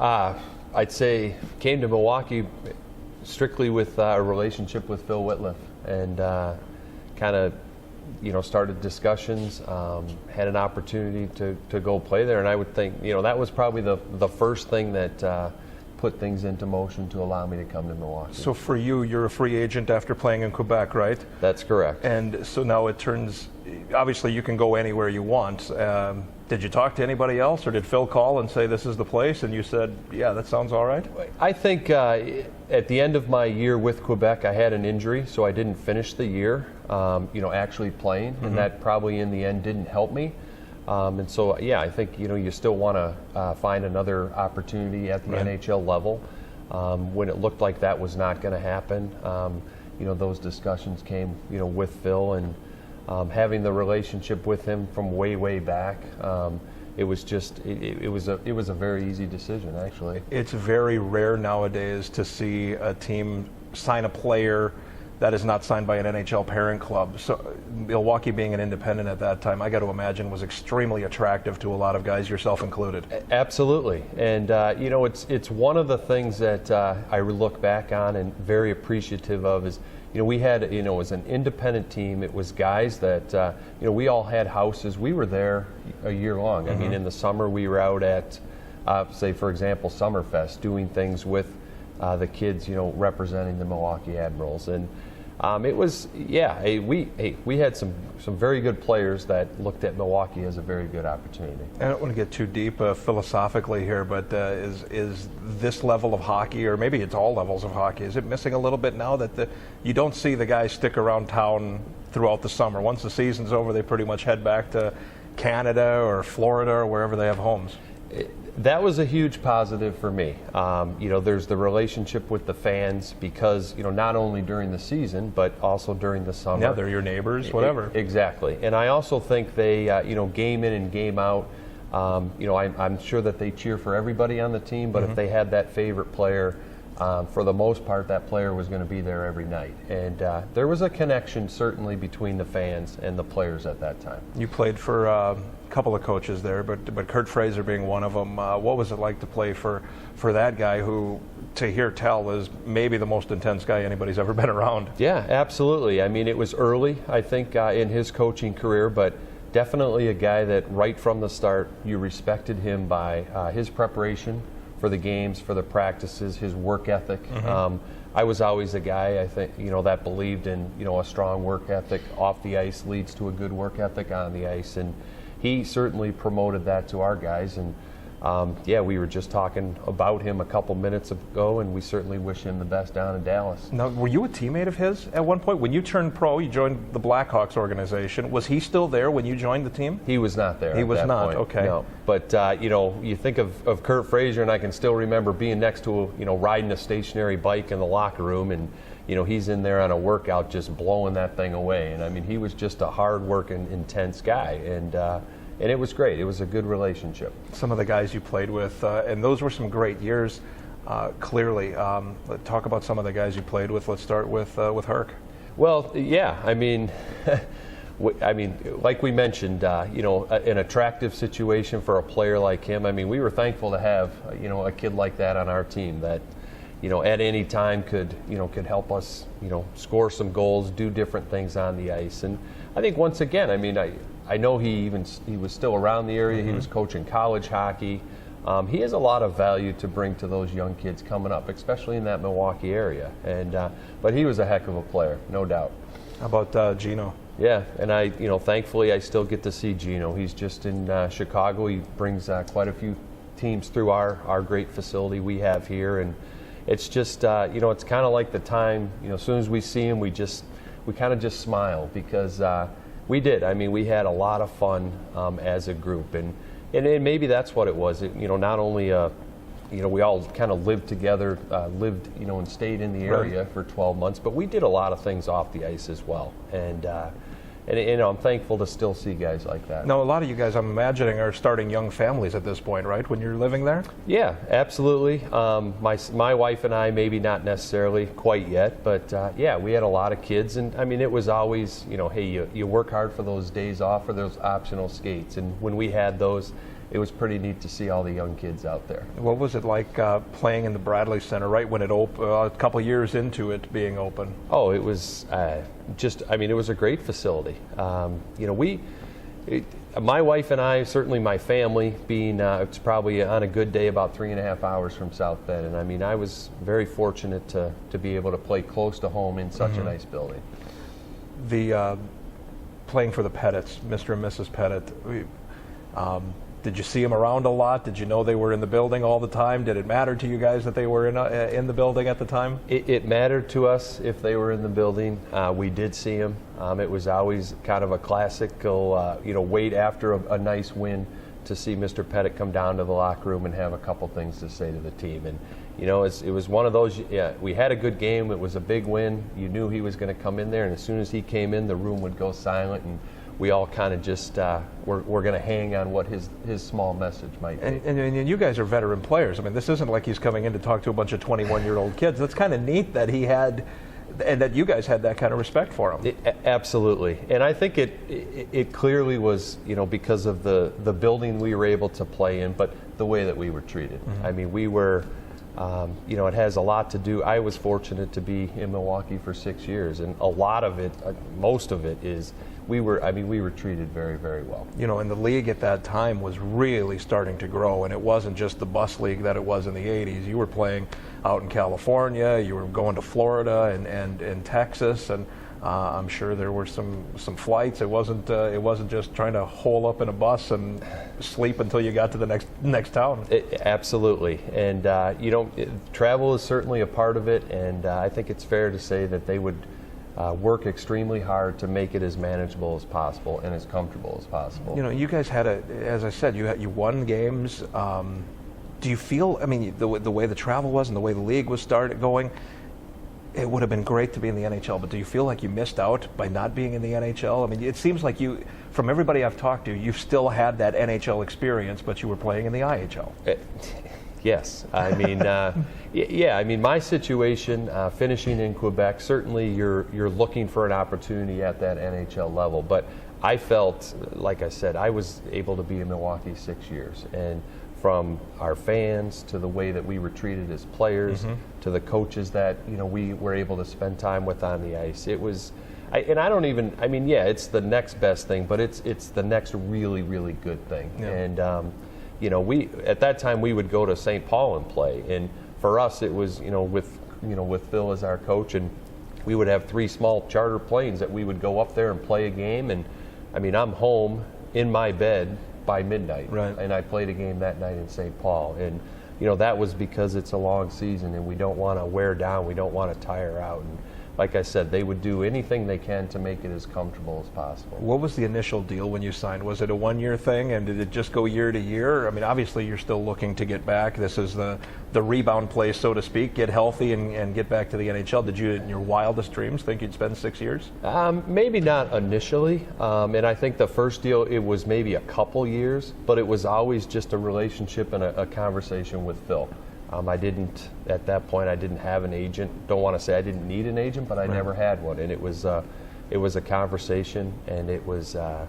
I'd say came to Milwaukee strictly with a relationship with Phil Whitliff, and kind of started discussions, had an opportunity to go play there, and I would think that was probably the first thing that put things into motion to allow me to come to Milwaukee. So for you, you're a free agent after playing in Quebec, right? That's correct. And so now it turns, obviously you can go anywhere you want. Did you talk to anybody else, or did Phil call and say this is the place, and you said, yeah, that sounds all right? I think at the end of my year with Quebec, I had an injury, so I didn't finish the year, actually playing, and that probably in the end didn't help me. And so, yeah, I think, you still want to find another opportunity at the NHL level. When it looked like that was not going to happen, those discussions came, with Phil, and having the relationship with him from way back, it was just, it was a very easy decision, actually. It's very rare nowadays to see a team sign a player that is not signed by an NHL parent club. So Milwaukee, being an independent at that time, I got to imagine was extremely attractive to a lot of guys, yourself included. Absolutely. And it's one of the things that I look back on and very appreciative of is, we had, it was an independent team. It was guys that, we all had houses. We were there a year long. I mean, in the summer we were out at, say, for example, Summerfest, doing things with the kids, representing the Milwaukee Admirals. And it was, we had some very good players that looked at Milwaukee as a very good opportunity. I don't want to get too deep philosophically here, but is this level of hockey, or maybe it's all levels of hockey, is it missing a little bit now that you don't see the guys stick around town throughout the summer? Once the season's over, they pretty much head back to Canada or Florida or wherever they have homes. That was a huge positive for me. There's the relationship with the fans because, not only during the season, but also during the summer. Yeah, they're your neighbors, whatever. Exactly. And I also think they, game in and game out, I'm sure that they cheer for everybody on the team, but if they had that favorite player, for the most part, that player was going to be there every night. And there was a connection, certainly, between the fans and the players at that time. You played for a couple of coaches there, but Kurt Fraser being one of them. What was it like to play for that guy who, to hear tell, is maybe the most intense guy anybody's ever been around? Yeah, absolutely. I mean, it was early, I think, in his coaching career, but definitely a guy that right from the start, you respected him by his preparation for the games, for the practices, his work ethic. I was always a guy, I think, that believed in, a strong work ethic off the ice leads to a good work ethic on the ice. And he certainly promoted that to our guys. And we were just talking about him a couple minutes ago, and we certainly wish him the best down in Dallas. Now, were you a teammate of his at one point? When you turned pro, you joined the Blackhawks organization. Was he still there when you joined the team? He was not there. He was not, point. Okay. No. But, you think of Kurt Fraser, and I can still remember being next to, riding a stationary bike in the locker room, and, he's in there on a workout just blowing that thing away. And, I mean, he was just a hard-working, intense guy. And it was great. It was a good relationship. Some of the guys you played with, and those were some great years, clearly. Talk about some of the guys you played with. Let's start with Herc. Well, yeah. I mean, like we mentioned, an attractive situation for a player like him. I mean, we were thankful to have, a kid like that on our team that, at any time could help us, score some goals, do different things on the ice. And I think once again, I mean, I know he was still around the area. He was coaching college hockey. He has a lot of value to bring to those young kids coming up, especially in that Milwaukee area. And but he was a heck of a player, no doubt. How about Gino? Yeah, and I, thankfully I still get to see Gino. He's just in Chicago. He brings quite a few teams through our great facility we have here, and it's just it's kind of like the time. As soon as we see him, we kind of just smile because. We did. I mean, we had a lot of fun as a group, and maybe that's what it was. Not only we all kind of lived together, and stayed in the area for 12 months, but we did a lot of things off the ice as well. And I'm thankful to still see guys like that. Now, a lot of you guys, I'm imagining, are starting young families at this point, right? When you're living there? Yeah, absolutely. My wife and I, maybe not necessarily quite yet, but we had a lot of kids, and I mean, it was always, hey, you work hard for those days off or those optional skates, and when we had those, it was pretty neat to see all the young kids out there. What was it like playing in the Bradley Center right when it opened, a couple years into it being open? Oh, it was it was a great facility. My wife and I, certainly my family, being it's probably on a good day about 3.5 hours from South Bend, and I mean I was very fortunate to be able to play close to home in such a nice building. The playing for the Pettits, Mr. and Mrs. Pettit. Did you see them around a lot? Did you know they were in the building all the time? Did it matter to you guys that they were in the building at the time? It mattered to us if they were in the building. We did see them. It was always kind of a classical, wait after a nice win to see Mr. Pettit come down to the locker room and have a couple things to say to the team. And it was one of those. Yeah, we had a good game. It was a big win. You knew he was going to come in there, and as soon as he came in, the room would go silent, and we all kind of just we're going to hang on what his small message might be. And you guys are veteran players. I mean, this isn't like he's coming in to talk to a bunch of 21-year-old kids. That's kind of neat that he had, and that you guys had that kind of respect for him. Absolutely, and I think it clearly was because of the building we were able to play in, but the way that we were treated. Mm-hmm. I mean, we were. It has a lot to do. I was fortunate to be in Milwaukee for 6 years, and a lot of it, most of it, is we were treated very, very well. And the league at that time was really starting to grow, and it wasn't just the bus league that it was in the 80s. You were playing out in California, you were going to Florida and Texas, and I'm sure there were some flights. It wasn't just trying to hole up in a bus and sleep until you got to the next town. Absolutely, and travel is certainly a part of it, and I think it's fair to say that they would work extremely hard to make it as manageable as possible and as comfortable as possible. You guys had as I said, you won games. Do you feel? I mean, the way the travel was and the way the league was going. It would have been great to be in the NHL, but do you feel like you missed out by not being in the NHL? I mean, it seems like from everybody I've talked to, you've still had that NHL experience, but you were playing in the IHL. Yes. I mean, yeah. I mean, my situation, finishing in Quebec, certainly you're looking for an opportunity at that NHL level. But I felt, like I said, I was able to be in Milwaukee 6 years, and from our fans to the way that we were treated as players, mm-hmm. to the coaches that we were able to spend time with on the ice. It was, it's the next best thing, but it's the next really, really good thing. Yeah. And we at that time we would go to St. Paul and play, and for us it was with Phil as our coach, and we would have 3 small charter planes that we would go up there and play a game, and I mean I'm home in my bed by midnight, right. And I played a game that night in St. Paul, and that was because it's a long season and we don't want to wear down, we don't want to tire out, and like I said, they would do anything they can to make it as comfortable as possible. What was the initial deal when you signed? Was it a 1-year thing, and did it just go year to year? I mean, obviously you're still looking to get back. This is the rebound place, so to speak, get healthy and get back to the NHL. Did you, in your wildest dreams, think you'd spend 6 years? Maybe not initially, and I think the first deal, it was maybe a couple years, but it was always just a relationship and a conversation with Phil. At that point, I didn't have an agent. Don't want to say I didn't need an agent, but I never had one. And it was a conversation, and it was a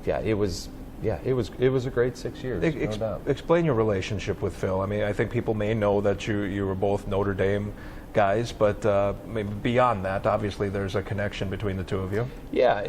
great 6 years. No doubt. Explain your relationship with Phil. I mean, I think people may know that you were both Notre Dame guys, but maybe beyond that, obviously there's a connection between the two of you. Yeah,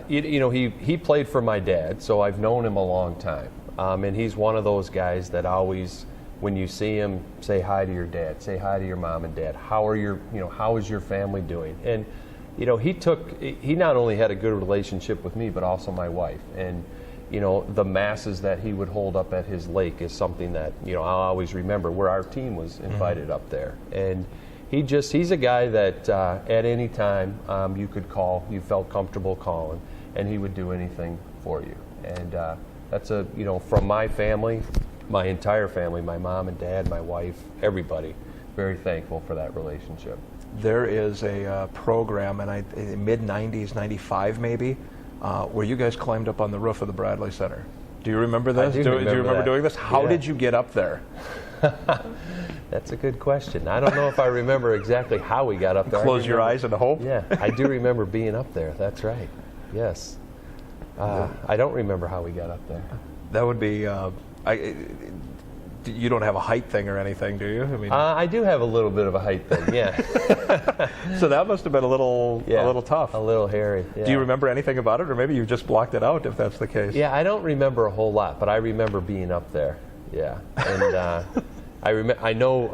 he played for my dad, so I've known him a long time, and he's one of those guys that always, when you see him, say hi to your dad, say hi to your mom and dad. How is your family doing? And he not only had a good relationship with me, but also my wife. And the masses that he would hold up at his lake is something that I'll always remember, where our team was invited up there. And he's a guy that at any time you could call, you felt comfortable calling, and he would do anything for you. And that's from my family. My entire family, my mom and dad, my wife, everybody, very thankful for that relationship. There is a program in mid-90s, 95 maybe, where you guys climbed up on the roof of the Bradley Center. Do you remember this? Do you remember doing this? How did you get up there? That's a good question. I don't know if I remember exactly how we got up there. Close your eyes and hope? Yeah, I do remember being up there. That's right. Yes. I don't remember how we got up there. That would be. You don't have a height thing or anything, do you? I mean, I do have a little bit of a height thing, yeah. so that must have been a little tough. A little hairy. Yeah. Do you remember anything about it, or maybe you just blocked it out if that's the case? Yeah, I don't remember a whole lot, but I remember being up there. Yeah, and I know.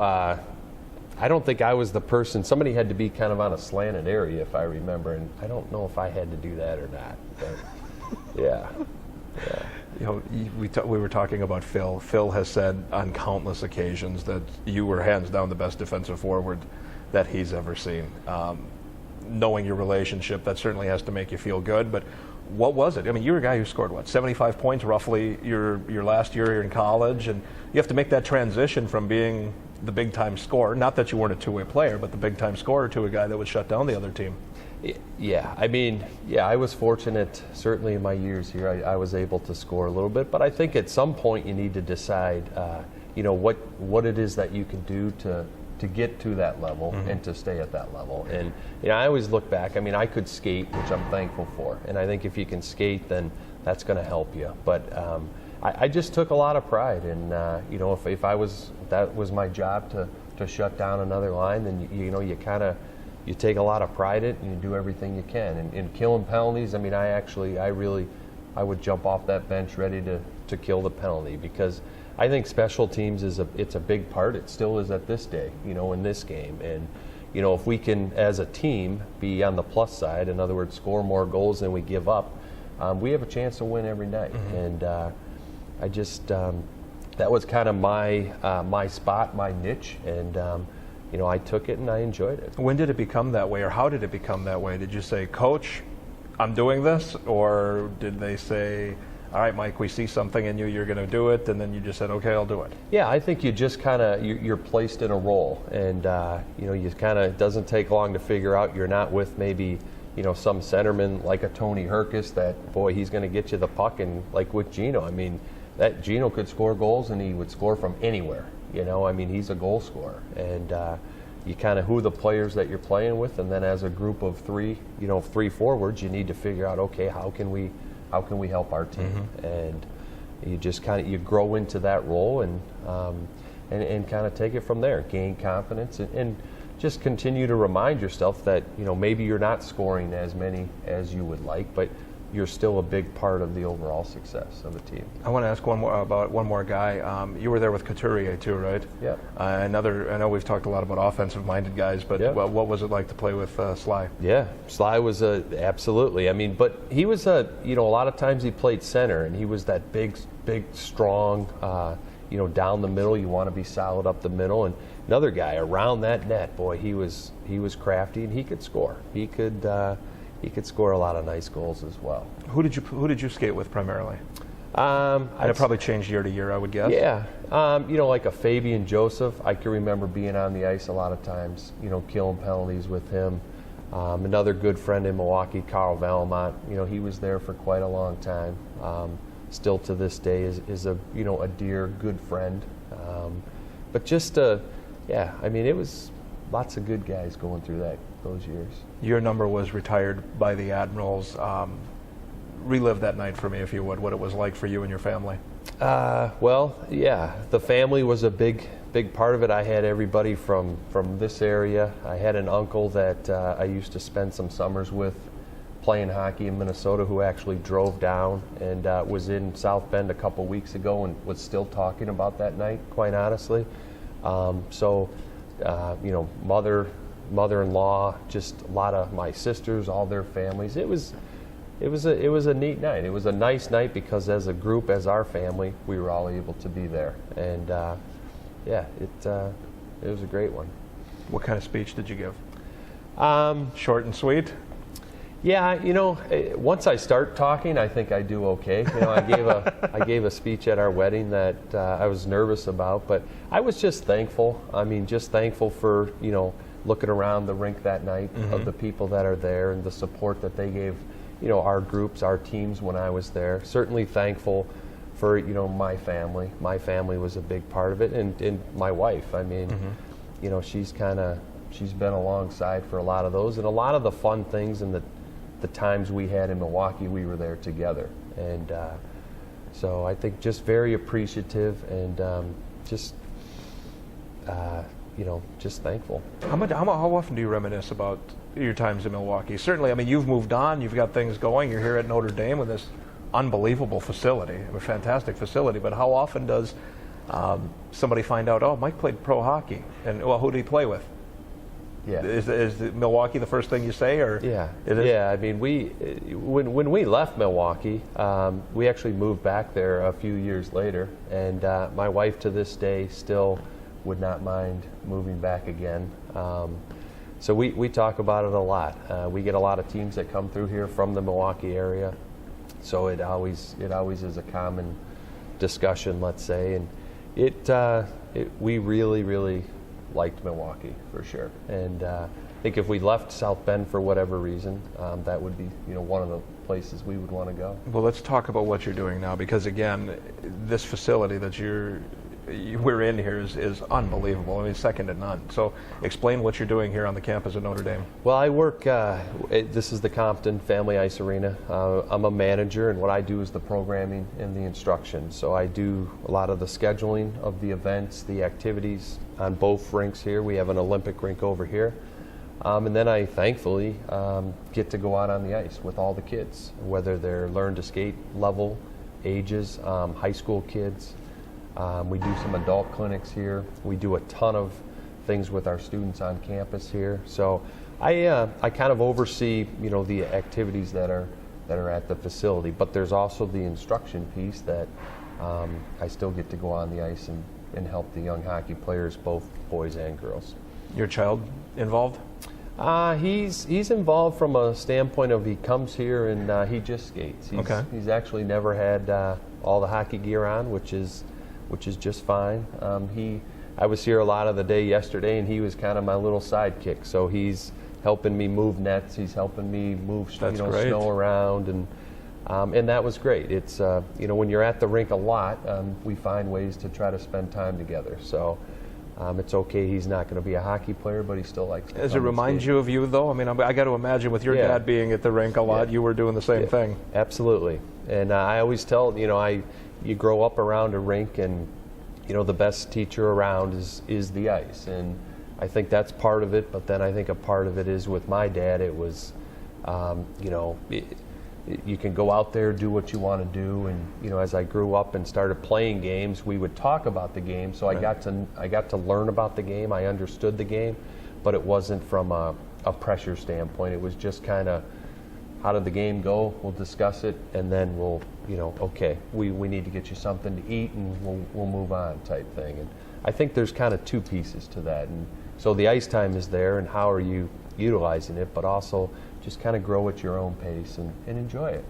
I don't think I was the person. Somebody had to be kind of on a slanted area, if I remember, and I don't know if I had to do that or not. But yeah. You know, we were talking about Phil. Phil has said on countless occasions that you were hands down the best defensive forward that he's ever seen. Knowing your relationship, that certainly has to make you feel good. But what was it? I mean, you were a guy who scored 75 points roughly your last year here in college, and you have to make that transition from being the big time scorer. Not that you weren't a two-way player, but the big time scorer to a guy that would shut down the other team. Yeah, I mean, I was fortunate, certainly in my years here, I was able to score a little bit, but I think at some point you need to decide, what it is that you can do to get to that level and to stay at that level. And, I always look back, I mean, I could skate, which I'm thankful for, and I think if you can skate, then that's going to help you. But I just took a lot of pride in, if that was my job to shut down another line, then, you take a lot of pride in it and you do everything you can. And in killing penalties, I mean, I would jump off that bench ready to kill the penalty, because I think special teams it's a big part. It still is at this day, in this game. And, if we can, as a team, be on the plus side, in other words, score more goals than we give up, we have a chance to win every night. And I just, that was kind of my spot, my niche, and I took it and I enjoyed it. When did it become that way, or how did it become that way? Did you say, Coach, I'm doing this? Or did they say, all right, Mike, we see something in you, you're going to do it, and then you just said, okay, I'll do it? Yeah, I think you just kind of, you're placed in a role, and, you kind of, it doesn't take long to figure out you're not with maybe, some centerman like a Tony Herkus that, boy, he's going to get you the puck, and like with Gino, I mean, that Gino could score goals and he would score from anywhere. I mean, he's a goal scorer, and you kind of who the players that you're playing with, and then as a group of three forwards, you need to figure out, okay, how can we help our team, and you just you grow into that role and kind of take it from there, gain confidence, and just continue to remind yourself that maybe you're not scoring as many as you would like, but you're still a big part of the overall success of the team. I want to ask about one more guy. You were there with Couturier too, right? Yeah. I know we've talked a lot about offensive-minded guys, but what was it like to play with Sly? Yeah, Sly was absolutely. I mean, but he was a lot of times he played center, and he was that big, strong, down the middle. You want to be solid up the middle, and another guy around that net. Boy, he was crafty, and he could score. He could score a lot of nice goals as well. Who did you skate with primarily? And it probably changed year to year, I would guess. Yeah, like a Fabian Joseph. I can remember being on the ice a lot of times, killing penalties with him. Another good friend in Milwaukee, Carl Valmont. He was there for quite a long time. Still to this day is a dear, good friend. But just I mean, it was lots of good guys going through those years. Your number was retired by the Admirals. Relive that night for me, if you would, what it was like for you and your family. Well, yeah, the family was a big part of it. I had everybody from this area. I had an uncle that I used to spend some summers with playing hockey in Minnesota, who actually drove down and was in South Bend a couple weeks ago and was still talking about that night, quite honestly. Mother-in-law, just a lot of my sisters, all their families. It was a neat night. It was a nice night because as a group, as our family, we were all able to be there. And it was a great one. What kind of speech did you give? Short and sweet? Yeah, once I start talking, I think I do okay. I gave a speech at our wedding that I was nervous about, but I was just thankful. I mean, just thankful for, looking around the rink that night of the people that are there and the support that they gave, our groups, our teams when I was there. Certainly thankful for, my family. My family was a big part of it, and my wife. I mean, she's been alongside for a lot of those, and a lot of the fun things and the times we had in Milwaukee, we were there together. And So I think just very appreciative and just just thankful. How often do you reminisce about your times in Milwaukee? Certainly, I mean, you've moved on, you've got things going, you're here at Notre Dame with this unbelievable facility, a fantastic facility, but how often does somebody find out, oh, Mike played pro hockey, and well, who did he play with? Yeah. Is Milwaukee the first thing you say, or yeah, it is? yeah. I mean, when we left Milwaukee, we actually moved back there a few years later, and my wife to this day still would not mind moving back again. So we talk about it a lot. We get a lot of teams that come through here from the Milwaukee area, so it always is a common discussion, let's say, and we really liked Milwaukee for sure. And I think if we left South Bend for whatever reason, that would be one of the places we would want to go. Well, let's talk about what you're doing now, because again, this facility that we're in here is unbelievable. I mean, second to none. So explain what you're doing here on the campus at Notre Dame. Well, I work, this is the Compton Family Ice Arena. I'm a manager, and what I do is the programming and the instruction. So I do a lot of the scheduling of the events, the activities on both rinks here. We have an Olympic rink over here. And then I thankfully get to go out on the ice with all the kids, whether they're learn to skate level ages, high school kids. We do some adult clinics here. We do a ton of things with our students on campus here. So I kind of oversee the activities that are at the facility. But there's also the instruction piece that I still get to go on the ice and help the young hockey players, both boys and girls. Your child involved? He's involved from a standpoint of he comes here and he just skates. He's actually never had all the hockey gear on, which is just fine. I was here a lot of the day yesterday, and he was kind of my little sidekick. So he's helping me move nets. He's helping me move snow around, and that was great. It's when you're at the rink a lot, we find ways to try to spend time together. So it's okay. He's not going to be a hockey player, but he still likes to. Does it remind you of you, though? I mean, I got to imagine with your dad being at the rink a lot, you were doing the same thing. Absolutely. And I always tell you grow up around a rink, and the best teacher around is the ice, and I think that's part of it. But then I think a part of it is with my dad. It was, you can go out there, do what you want to do, and as I grew up and started playing games, we would talk about the game. So I got to learn about the game. I understood the game, but it wasn't from a pressure standpoint. It was just kind of, how did the game go? We'll discuss it, and then we'll, okay, we need to get you something to eat, and we'll move on type thing. And I think there's kind of two pieces to that. And so the ice time is there, and how are you utilizing it, but also just kind of grow at your own pace and enjoy it.